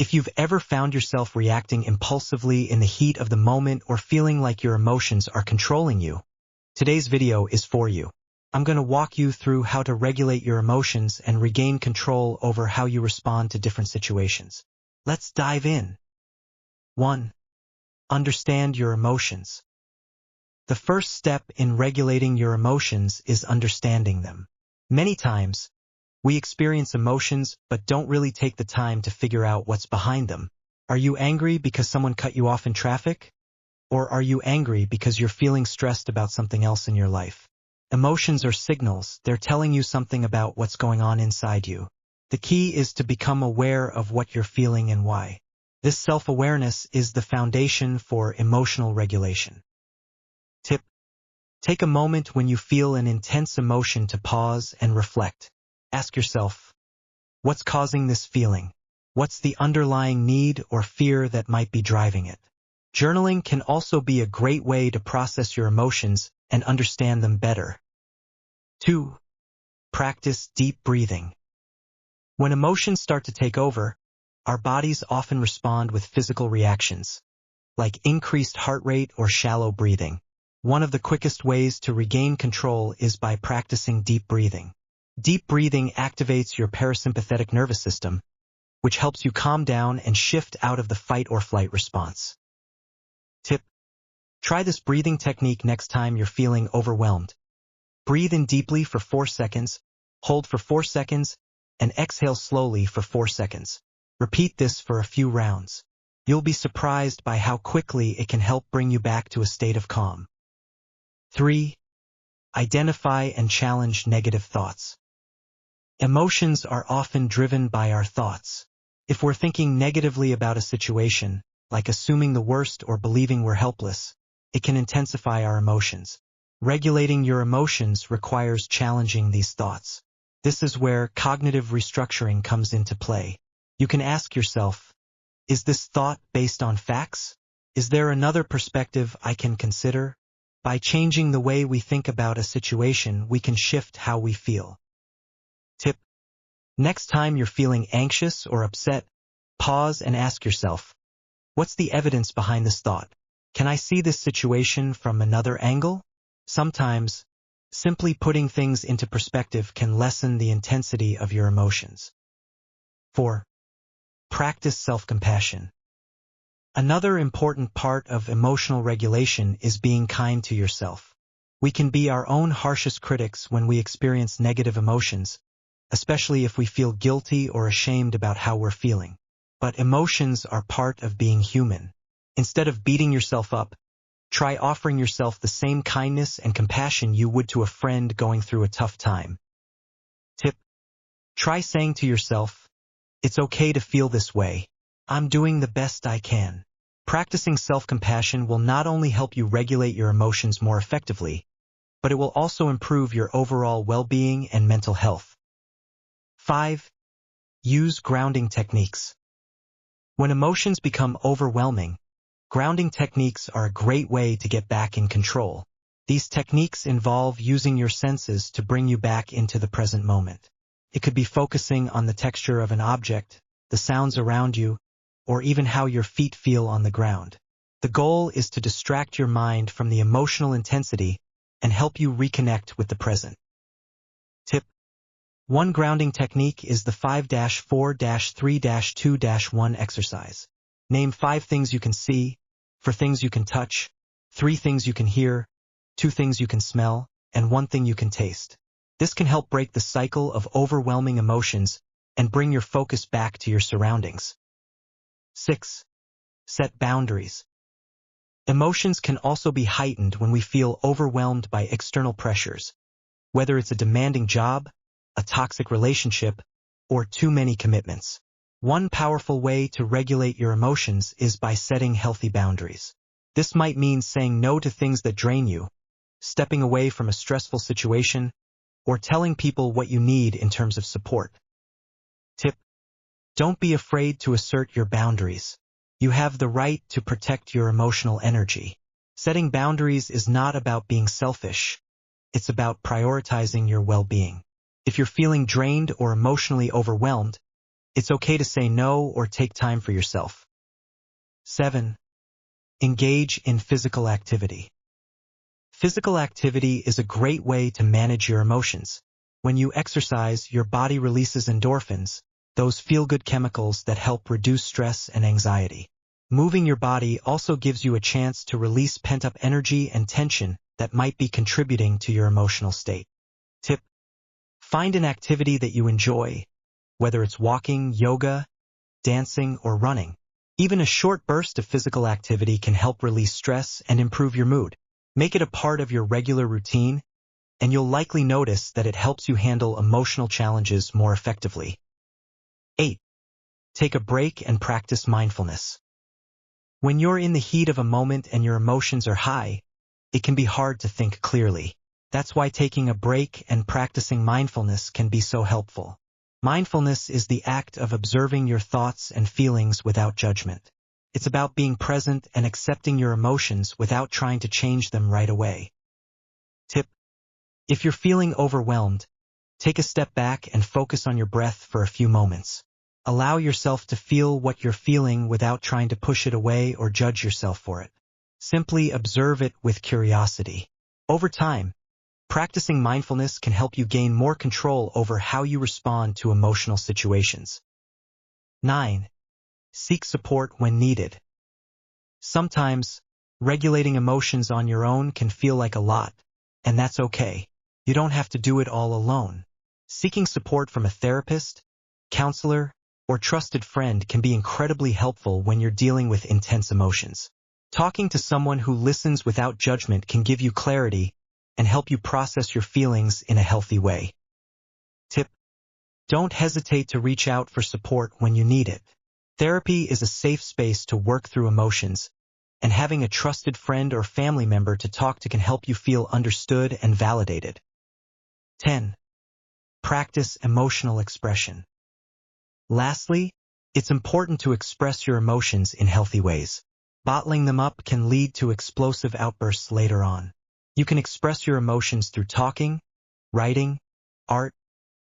If you've ever found yourself reacting impulsively in the heat of the moment or feeling like your emotions are controlling you, today's video is for you. I'm going to walk you through how to regulate your emotions and regain control over how you respond to different situations. Let's dive in. 1. Understand your emotions. The first step in regulating your emotions is understanding them. Many times, we experience emotions but don't really take the time to figure out what's behind them. Are you angry because someone cut you off in traffic? Or are you angry because you're feeling stressed about something else in your life? Emotions are signals. They're telling you something about what's going on inside you. The key is to become aware of what you're feeling and why. This self-awareness is the foundation for emotional regulation. Tip: take a moment when you feel an intense emotion to pause and reflect. Ask yourself, what's causing this feeling? What's the underlying need or fear that might be driving it? Journaling can also be a great way to process your emotions and understand them better. 2. Practice deep breathing. When emotions start to take over, our bodies often respond with physical reactions, like increased heart rate or shallow breathing. One of the quickest ways to regain control is by practicing deep breathing. Deep breathing activates your parasympathetic nervous system, which helps you calm down and shift out of the fight or flight response. Tip: try this breathing technique next time you're feeling overwhelmed. Breathe in deeply for 4 seconds, hold for 4 seconds, and exhale slowly for 4 seconds. Repeat this for a few rounds. You'll be surprised by how quickly it can help bring you back to a state of calm. 3. Identify and challenge negative thoughts. Emotions are often driven by our thoughts. If we're thinking negatively about a situation, like assuming the worst or believing we're helpless, it can intensify our emotions. Regulating your emotions requires challenging these thoughts. This is where cognitive restructuring comes into play. You can ask yourself, is this thought based on facts? Is there another perspective I can consider? By changing the way we think about a situation, we can shift how we feel. Tip: next time you're feeling anxious or upset, pause and ask yourself, what's the evidence behind this thought? Can I see this situation from another angle? Sometimes, simply putting things into perspective can lessen the intensity of your emotions. 4. Practice self-compassion. Another important part of emotional regulation is being kind to yourself. We can be our own harshest critics when we experience negative emotions, especially if we feel guilty or ashamed about how we're feeling. But emotions are part of being human. Instead of beating yourself up, try offering yourself the same kindness and compassion you would to a friend going through a tough time. Tip: try saying to yourself, it's okay to feel this way. I'm doing the best I can. Practicing self-compassion will not only help you regulate your emotions more effectively, but it will also improve your overall well-being and mental health. 5. Use grounding techniques. When emotions become overwhelming, grounding techniques are a great way to get back in control. These techniques involve using your senses to bring you back into the present moment. It could be focusing on the texture of an object, the sounds around you, or even how your feet feel on the ground. The goal is to distract your mind from the emotional intensity and help you reconnect with the present. Tip: one grounding technique is the 5-4-3-2-1 exercise. Name 5 things you can see, 4 things you can touch, 3 things you can hear, 2 things you can smell, and 1 thing you can taste. This can help break the cycle of overwhelming emotions and bring your focus back to your surroundings. 6. Set boundaries. Emotions can also be heightened when we feel overwhelmed by external pressures, whether it's a demanding job, a toxic relationship, or too many commitments. One powerful way to regulate your emotions is by setting healthy boundaries. This might mean saying no to things that drain you, stepping away from a stressful situation, or telling people what you need in terms of support. Tip: don't be afraid to assert your boundaries. You have the right to protect your emotional energy. Setting boundaries is not about being selfish. It's about prioritizing your well-being. If you're feeling drained or emotionally overwhelmed, It's okay to say no or take time for yourself. 7. Engage in physical activity. Physical activity is a great way to manage your emotions. When you exercise, your body releases endorphins, those feel-good chemicals that help reduce stress and anxiety. Moving your body also gives you a chance to release pent-up energy and tension that might be contributing to your emotional state. Tip: find an activity that you enjoy, whether it's walking, yoga, dancing, or running. Even a short burst of physical activity can help release stress and improve your mood. Make it a part of your regular routine, and you'll likely notice that it helps you handle emotional challenges more effectively. 8. Take a break and practice mindfulness. When you're in the heat of a moment and your emotions are high, it can be hard to think clearly. That's why taking a break and practicing mindfulness can be so helpful. Mindfulness is the act of observing your thoughts and feelings without judgment. It's about being present and accepting your emotions without trying to change them right away. Tip: if you're feeling overwhelmed, take a step back and focus on your breath for a few moments. Allow yourself to feel what you're feeling without trying to push it away or judge yourself for it. Simply observe it with curiosity. Over time, practicing mindfulness can help you gain more control over how you respond to emotional situations. 9. Seek support when needed. Sometimes, regulating emotions on your own can feel like a lot, and that's okay. You don't have to do it all alone. Seeking support from a therapist, counselor, or trusted friend can be incredibly helpful when you're dealing with intense emotions. Talking to someone who listens without judgment can give you clarity and help you process your feelings in a healthy way. Tip: don't hesitate to reach out for support when you need it. Therapy is a safe space to work through emotions, and having a trusted friend or family member to talk to can help you feel understood and validated. 10. Practice emotional expression. Lastly, it's important to express your emotions in healthy ways. Bottling them up can lead to explosive outbursts later on. You can express your emotions through talking, writing, art,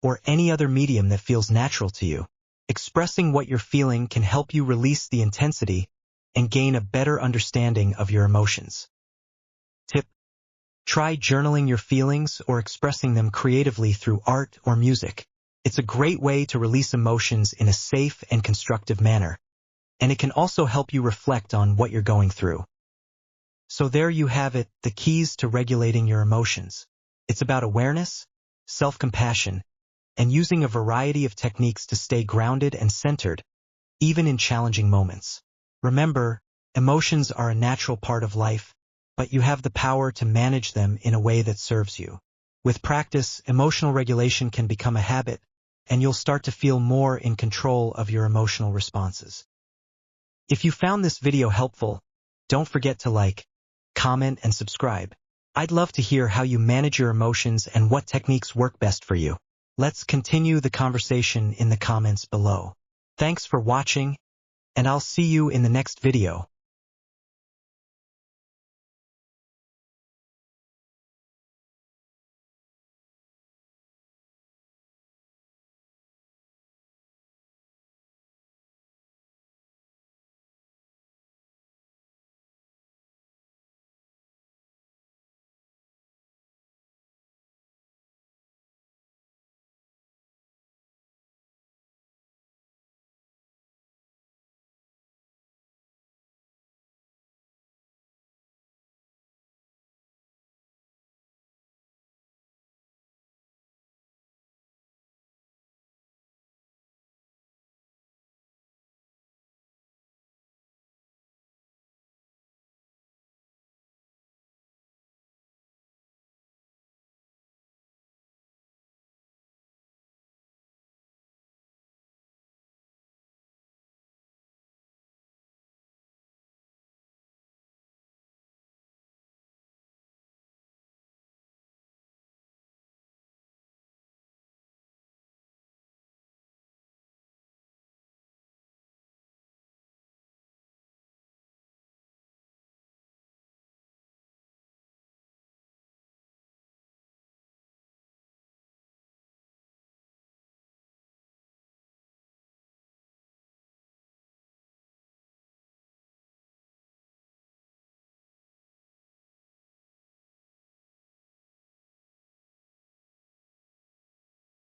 or any other medium that feels natural to you. Expressing what you're feeling can help you release the intensity and gain a better understanding of your emotions. Tip: try journaling your feelings or expressing them creatively through art or music. It's a great way to release emotions in a safe and constructive manner, and it can also help you reflect on what you're going through. So there you have it, the keys to regulating your emotions. It's about awareness, self-compassion, and using a variety of techniques to stay grounded and centered, even in challenging moments. Remember, emotions are a natural part of life, but you have the power to manage them in a way that serves you. With practice, emotional regulation can become a habit, and you'll start to feel more in control of your emotional responses. If you found this video helpful, don't forget to like, comment, and subscribe. I'd love to hear how you manage your emotions and what techniques work best for you. Let's continue the conversation in the comments below. Thanks for watching, and I'll see you in the next video.